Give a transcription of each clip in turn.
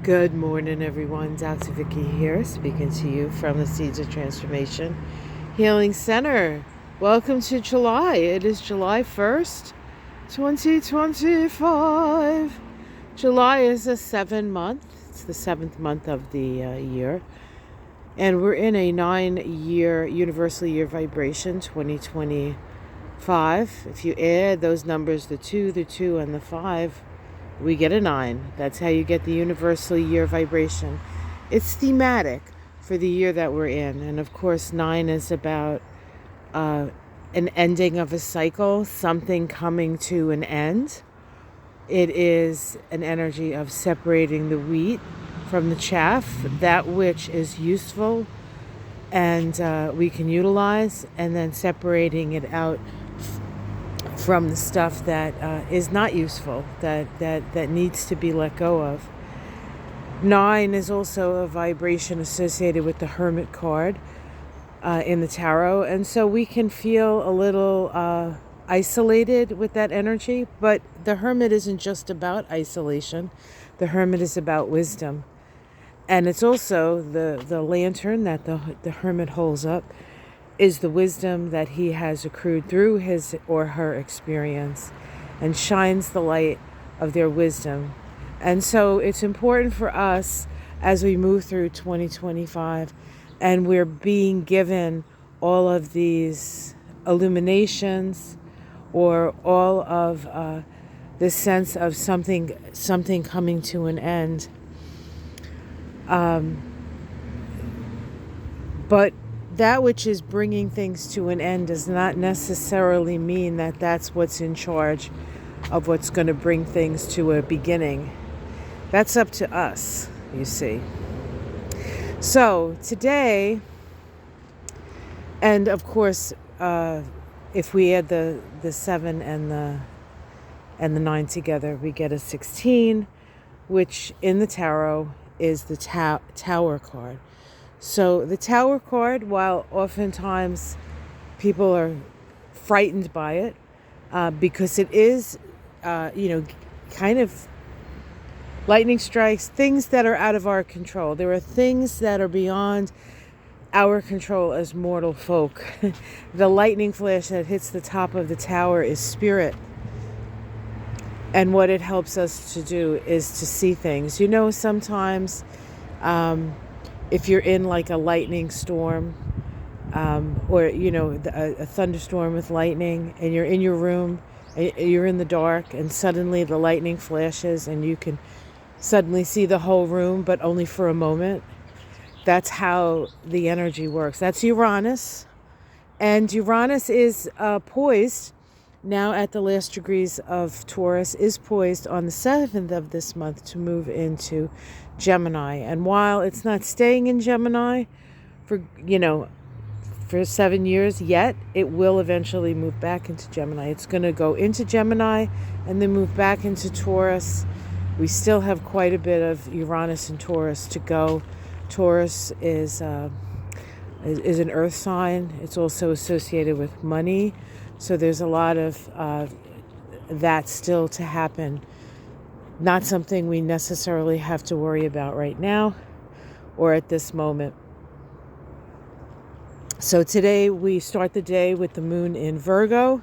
Good morning, everyone. Dr. Vicky here, speaking to you from the Seeds of Transformation Healing Center. Welcome to July. It is July 1st, 2025. July is a 7-month. It's the 7th month of the year. And we're in a 9-year universal year vibration, 2025. If you add those numbers, the 2, and the 5, we get a 9. That's how you get the universal year vibration. It's thematic for the year that we're in. And of course, 9 is about an ending of a cycle, something coming to an end. It is an energy of separating the wheat from the chaff, that which is useful and we can utilize, and then separating it out from the stuff that is not useful, that needs to be let go of. 9 is also a vibration associated with the Hermit card in the tarot, and so we can feel a little isolated with that energy, but the Hermit isn't just about isolation. The Hermit is about wisdom, and it's also the lantern that the Hermit holds up is the wisdom that he has accrued through his or her experience, and shines the light of their wisdom. And so it's important for us as we move through 2025 and we're being given all of these illuminations or all of this sense of something coming to an end. But that which is bringing things to an end does not necessarily mean that that's what's in charge of what's going to bring things to a beginning. That's up to us, you see. So today, and of course, if we add the 7 and the 9 together, we get a 16, which in the tarot is the Tower card. So the Tower card, while oftentimes people are frightened by it, because it is, kind of lightning strikes, things that are out of our control. There are things that are beyond our control as mortal folk. The lightning flash that hits the top of the tower is spirit. And what it helps us to do is to see things. Sometimes if you're in like a lightning storm, or a thunderstorm with lightning, and you're in your room, you're in the dark, and suddenly the lightning flashes and you can suddenly see the whole room, but only for a moment. That's how the energy works. That's Uranus. And Uranus is poised now at the last degrees of Taurus, is poised on the 7th of this month to move into Gemini. And while it's not staying in Gemini for 7 years yet, it will eventually move back into Gemini. It's going to go into Gemini and then move back into Taurus. We still have quite a bit of Uranus and Taurus to go. Taurus is an earth sign. It's also associated with money. So there's a lot of that still to happen. Not something we necessarily have to worry about right now or at this moment. So today we start the day with the moon in Virgo.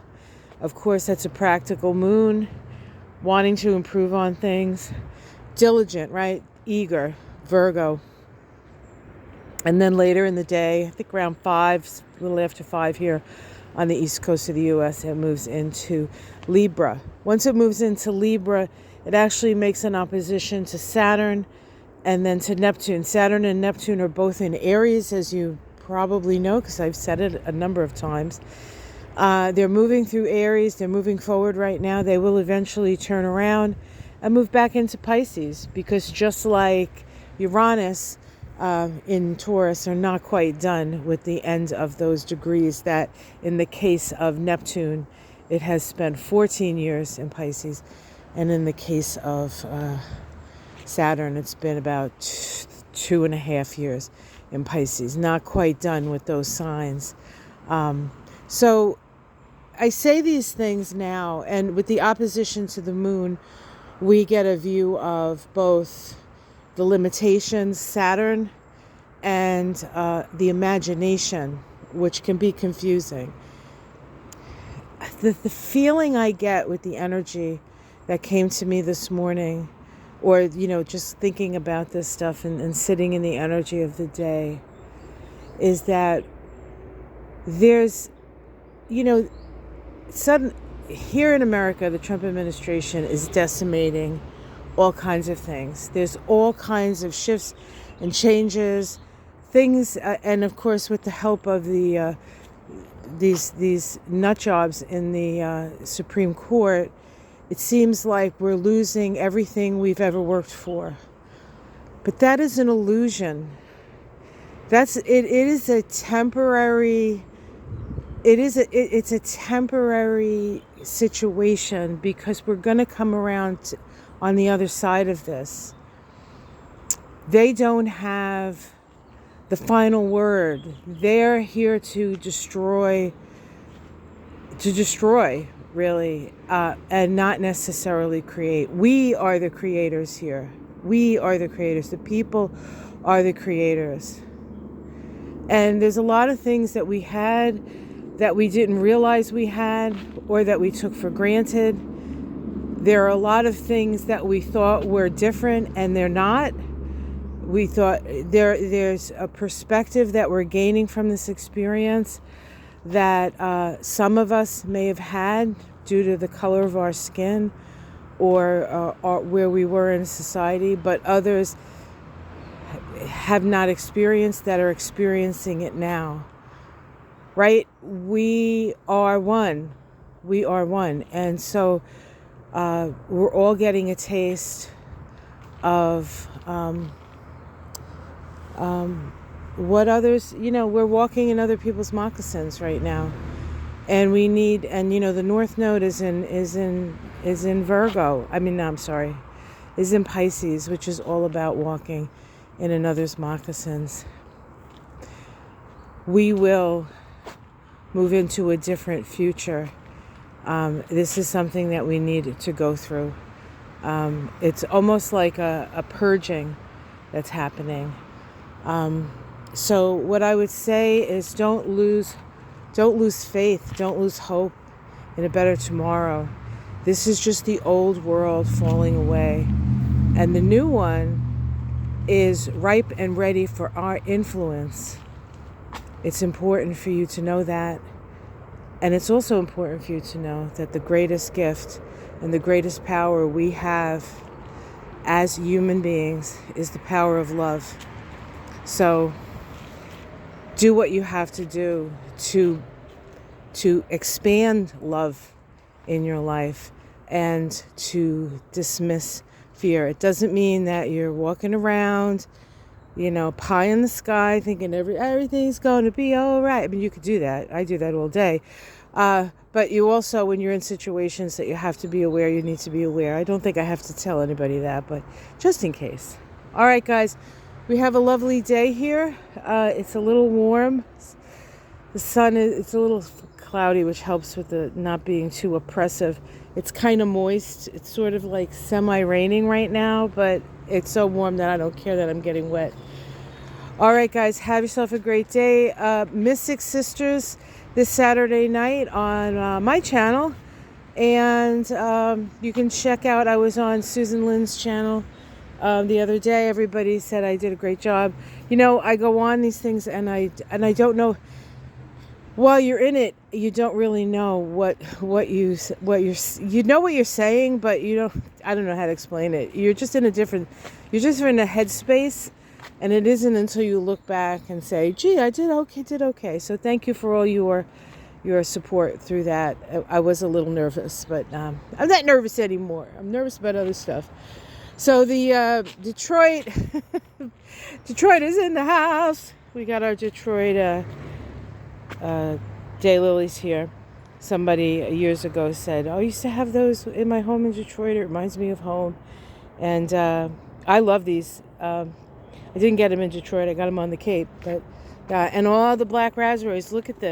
Of course, that's a practical moon, wanting to improve on things. Diligent, right? Eager, Virgo. And then later in the day, I think around 5, a little after 5 here on the east coast of the U.S., it moves into Libra. Once it moves into Libra, it actually makes an opposition to Saturn and then to Neptune. Saturn and Neptune are both in Aries, as you probably know, because I've said it a number of times. They're moving through Aries. They're moving forward right now. They will eventually turn around and move back into Pisces, because just like Uranus in Taurus are not quite done with the end of those degrees, that in the case of Neptune, it has spent 14 years in Pisces. And in the case of Saturn, it's been about 2.5 years in Pisces. Not quite done with those signs. So I say these things now, and with the opposition to the moon, we get a view of both the limitations, Saturn, and the imagination, which can be confusing. The feeling I get with the energy that came to me this morning, or, just thinking about this stuff and sitting in the energy of the day, is that there's, sudden here in America, the Trump administration is decimating all kinds of things. There's all kinds of shifts and changes, things, and of course, with the help of the these nut jobs in the Supreme Court, it seems like we're losing everything we've ever worked for. But that is an illusion. It is a temporary. It's a temporary situation, because we're going to come around on the other side of this. They don't have the final word. They're here to destroy, really, and not necessarily create. We are the creators here. We are the creators. The people are the creators. And there's a lot of things that we had that we didn't realize we had, or that we took for granted. There are a lot of things that we thought were different, and they're not. We thought there's a perspective that we're gaining from this experience that some of us may have had due to the color of our skin, or where we were in society, but others have not experienced, that are experiencing it now. Right? We are one. We are one. And so we're all getting a taste of what others, we're walking in other people's moccasins right now. And we need, and the North Node is in Virgo. Is in Pisces, which is all about walking in another's moccasins. We will move into a different future. This is something that we need to go through. It's almost like a purging that's happening. So what I would say is don't lose faith, don't lose hope in a better tomorrow. This is just the old world falling away. And the new one is ripe and ready for our influence. It's important for you to know that. And it's also important for you to know that the greatest gift and the greatest power we have as human beings is the power of love. So do what you have to do to expand love in your life and to dismiss fear. It doesn't mean that you're walking around, pie in the sky, thinking everything's going to be all right. I mean, you could do that. I do that all day. But you also, when you're in situations that you have to be aware, you need to be aware. I don't think I have to tell anybody that, but just in case. All right, guys, we have a lovely day here. It's a little warm. The sun it's a little cloudy, which helps with the not being too oppressive. It's kind of moist. It's sort of like semi-raining right now, but it's so warm that I don't care that I'm getting wet. All right, guys, have yourself a great day. Mystic Sisters this Saturday night on my channel. And you can check out, I was on Susan Lynn's channel the other day. Everybody said I did a great job. I go on these things and I don't know. While you're in it, you don't really know what you're saying, but I don't know how to explain it. You're just in a headspace, and it isn't until you look back and say, gee, I did okay. So thank you for all your support through that. I was a little nervous, but I'm not nervous anymore. I'm nervous about other stuff. So the Detroit is in the house. We got our Detroit daylilies here. Somebody years ago said, I used to have those in my home in Detroit. It reminds me of home. And I love these. I didn't get them in Detroit. I got them on the Cape. But and all the black raspberries. Look at this.